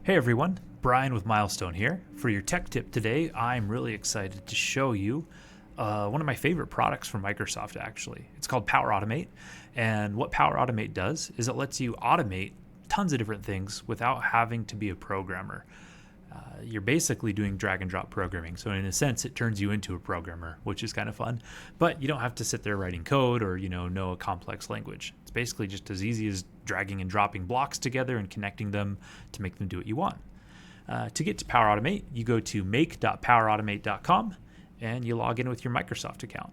Hey everyone, Brian with Milestone here. For your tech tip today, I'm really excited to show you one of my favorite products from Microsoft, actually. It's called Power Automate. And what Power Automate does is it lets you automate tons of different things without having to be a programmer. You're basically doing drag and drop programming. So in a sense, it turns you into a programmer, which is kind of fun. But you don't have to sit there writing code or know a complex language. It's basically just as easy as dragging and dropping blocks together and connecting them to make them do what you want. To get to Power Automate, you go to make.powerautomate.com and you log in with your Microsoft account.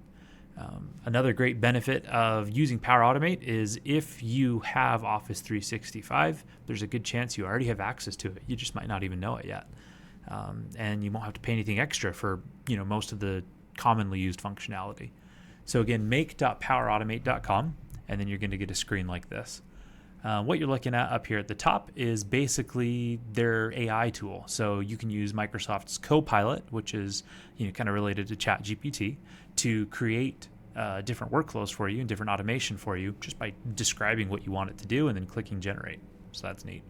Another great benefit of using Power Automate is if you have Office 365, there's a good chance you already have access to it. You just might not even know it yet. And you won't have to pay anything extra for most of the commonly used functionality. So again, make.powerautomate.com, and then you're going to get a screen like this. What you're looking at up here at the top is basically their AI tool. So you can use Microsoft's Copilot, which is kind of related to ChatGPT, to create different workflows for you and different automation for you just by describing what you want it to do and then clicking generate. So that's neat.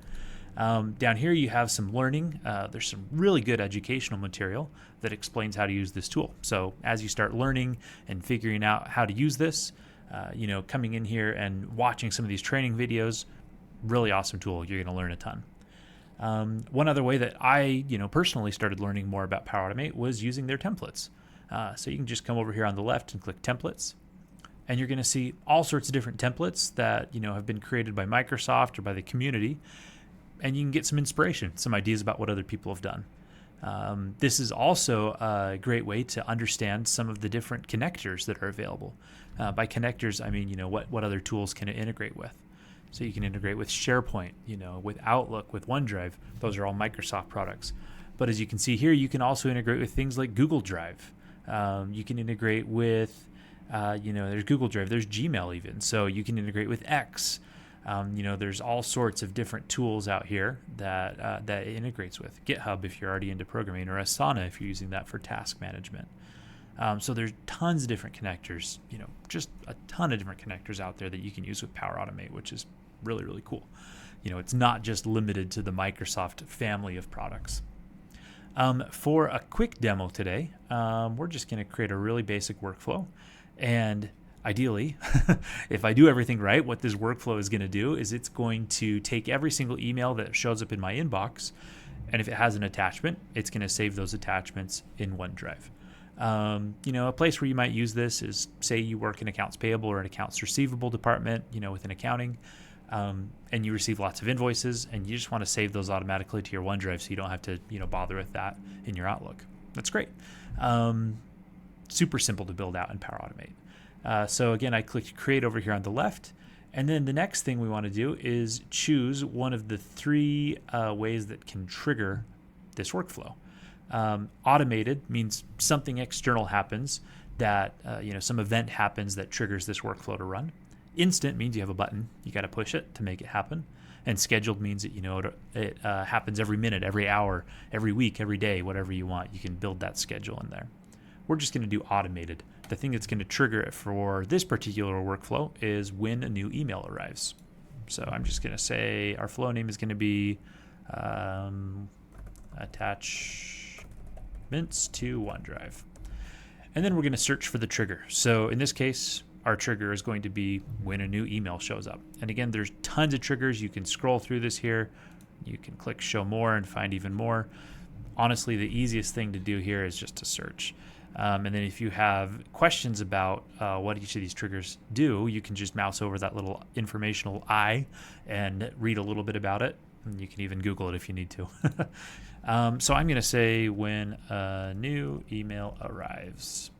Down here you have some learning. There's some really good educational material that explains how to use this tool. So as you start learning and figuring out how to use this, coming in here and watching some of these training videos, really awesome tool. You're going to learn a ton. One other way that I, personally started learning more about Power Automate was using their templates. So you can just come over here on the left and click templates, and you're going to see all sorts of different templates that have been created by Microsoft or by the community, and you can get some inspiration, some ideas about what other people have done. This is also a great way to understand some of the different connectors that are available. By connectors, I mean, what other tools can it integrate with? So you can integrate with SharePoint, with Outlook, with OneDrive. Those are all Microsoft products. But as you can see here, you can also integrate with things like Google Drive. You can integrate with, there's Google Drive, there's Gmail even. So you can integrate with X. There's all sorts of different tools out here that it integrates with. GitHub if you're already into programming, or Asana if you're using that for task management. So there's tons of different connectors, just a ton of different connectors out there that you can use with Power Automate, which is really, really cool. It's not just limited to the Microsoft family of products. For a quick demo today, we're just going to create a really basic workflow. And ideally, if I do everything right, what this workflow is going to do is it's going to take every single email that shows up in my inbox, and if it has an attachment, it's going to save those attachments in OneDrive. A place where you might use this is, say you work in accounts payable or an accounts receivable department, within accounting, and you receive lots of invoices, and you just want to save those automatically to your OneDrive so you don't have to, bother with that in your Outlook. That's great. Super simple to build out in Power Automate. So again, I click Create over here on the left, and then the next thing we want to do is choose one of the three ways that can trigger this workflow. Automated means something external happens that, some event happens that triggers this workflow to run. Instant means you have a button, you got to push it to make it happen. And scheduled means that, it happens every minute, every hour, every week, every day, whatever you want. You can build that schedule in there. We're just going to do automated. The thing that's going to trigger it for this particular workflow is when a new email arrives. So I'm just going to say our flow name is going to be attachments to OneDrive. And then we're going to search for the trigger. So in this case, our trigger is going to be when a new email shows up. And again, there's tons of triggers. You can scroll through this here. You can click show more and find even more. Honestly, the easiest thing to do here is just to search. And then if you have questions about what each of these triggers do, you can just mouse over that little informational eye and read a little bit about it. And you can even Google it if you need to. So I'm going to say when a new email arrives.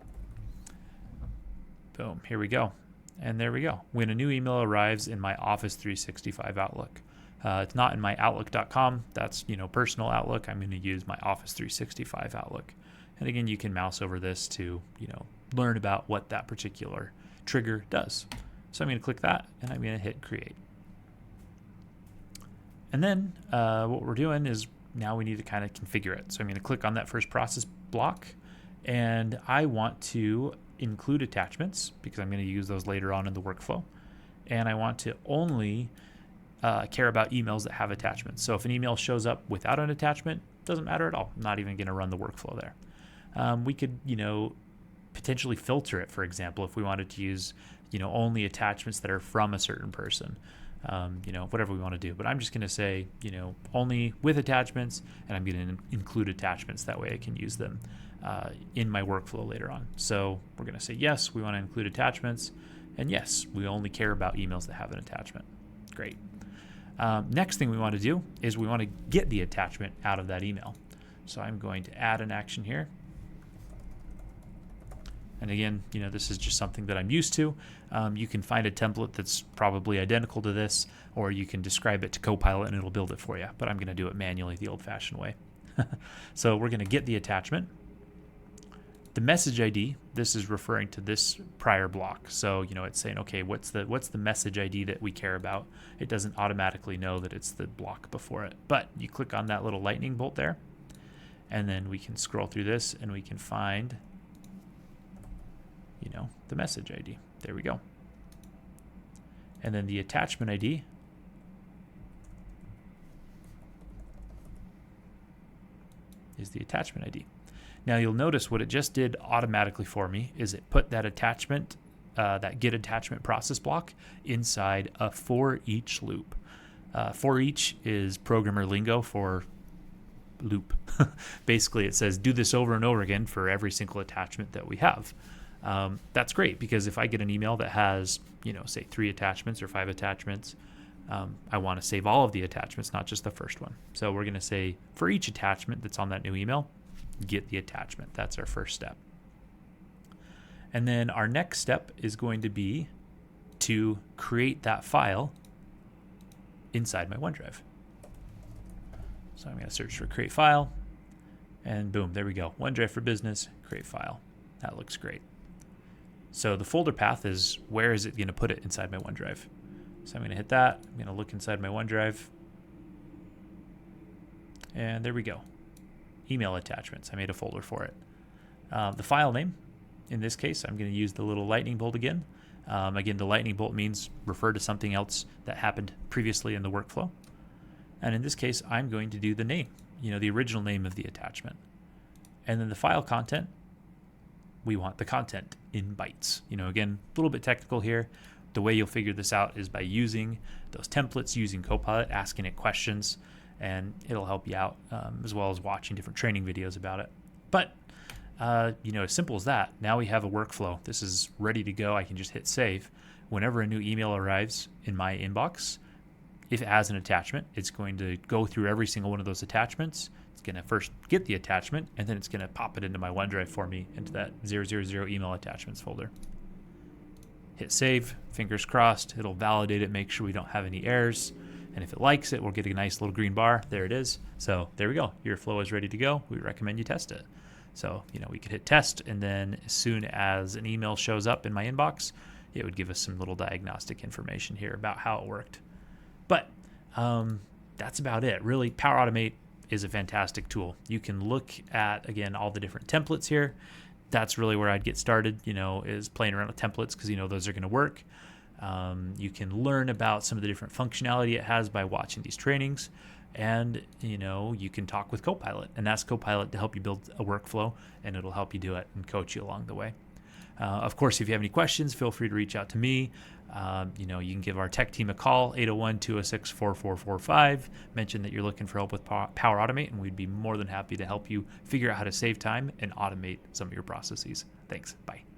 Boom, here we go. And there we go. When a new email arrives in my Office 365 Outlook. It's not in my Outlook.com. That's, personal Outlook. I'm going to use my Office 365 Outlook. And again, you can mouse over this to, learn about what that particular trigger does. So I'm going to click that, and I'm going to hit create. And then what we're doing is now we need to kind of configure it. So I'm going to click on that first process block, and I want to include attachments because I'm going to use those later on in the workflow. And I want to only care about emails that have attachments. So if an email shows up without an attachment, doesn't matter at all. I'm not even going to run the workflow there. We could, potentially filter it, for example, if we wanted to use, only attachments that are from a certain person, whatever we want to do. But I'm just going to say, only with attachments, and I'm going to include attachments. That way I can use them in my workflow later on. So we're going to say, yes, we want to include attachments. And yes, we only care about emails that have an attachment. Great. Next thing we want to do is we want to get the attachment out of that email. So I'm going to add an action here. And again, this is just something that I'm used to. You can find a template that's probably identical to this, or you can describe it to Copilot and it'll build it for you. But I'm going to do it manually the old-fashioned way. So we're going to get the attachment. The message ID, this is referring to this prior block. So, it's saying, okay, what's the message ID that we care about? It doesn't automatically know that it's the block before it. But you click on that little lightning bolt there, and then we can scroll through this and we can find the message ID. There we go. And then the attachment ID is the attachment ID. Now you'll notice what it just did automatically for me is it put that attachment, that get attachment process block inside a for each loop. For each is programmer lingo for loop. Basically it says do this over and over again for every single attachment that we have. That's great because if I get an email that has, say 3 attachments or 5 attachments, I want to save all of the attachments, not just the first one. So we're going to say for each attachment that's on that new email, get the attachment. That's our first step. And then our next step is going to be to create that file inside my OneDrive. So I'm going to search for create file and boom, there we go. OneDrive for Business, create file. That looks great. So the folder path is where is it going to put it inside my OneDrive. So I'm going to hit that. I'm going to look inside my OneDrive. And there we go. Email attachments. I made a folder for it. The file name, in this case, I'm going to use the little lightning bolt again. Again, the lightning bolt means refer to something else that happened previously in the workflow. And in this case, I'm going to do the name, the original name of the attachment. And then the file content, we want the content in bytes. Again, a little bit technical here. The way you'll figure this out is by using those templates, using Copilot, asking it questions, and it'll help you out, as well as watching different training videos about it. But, as simple as that, now we have a workflow. This is ready to go. I can just hit save. Whenever a new email arrives in my inbox, if it has an attachment, it's going to go through every single one of those attachments. It's going to first get the attachment, and then it's going to pop it into my OneDrive for me, into that 000 email attachments folder. Hit save, fingers crossed, it'll validate it, make sure we don't have any errors. And if it likes it, we'll get a nice little green bar. There it is. So there we go. Your flow is ready to go. We recommend you test it. So, we could hit test, and then as soon as an email shows up in my inbox, it would give us some little diagnostic information here about how it worked. But that's about it. Really, Power Automate is a fantastic tool. You can look at, again, all the different templates here. That's really where I'd get started, is playing around with templates because, those are going to work. You can learn about some of the different functionality it has by watching these trainings. And, you can talk with Copilot and ask Copilot to help you build a workflow, and it'll help you do it and coach you along the way. Of course, if you have any questions, feel free to reach out to me. You can give our tech team a call, 801-206-4445. Mention that you're looking for help with Power Automate, and we'd be more than happy to help you figure out how to save time and automate some of your processes. Thanks. Bye.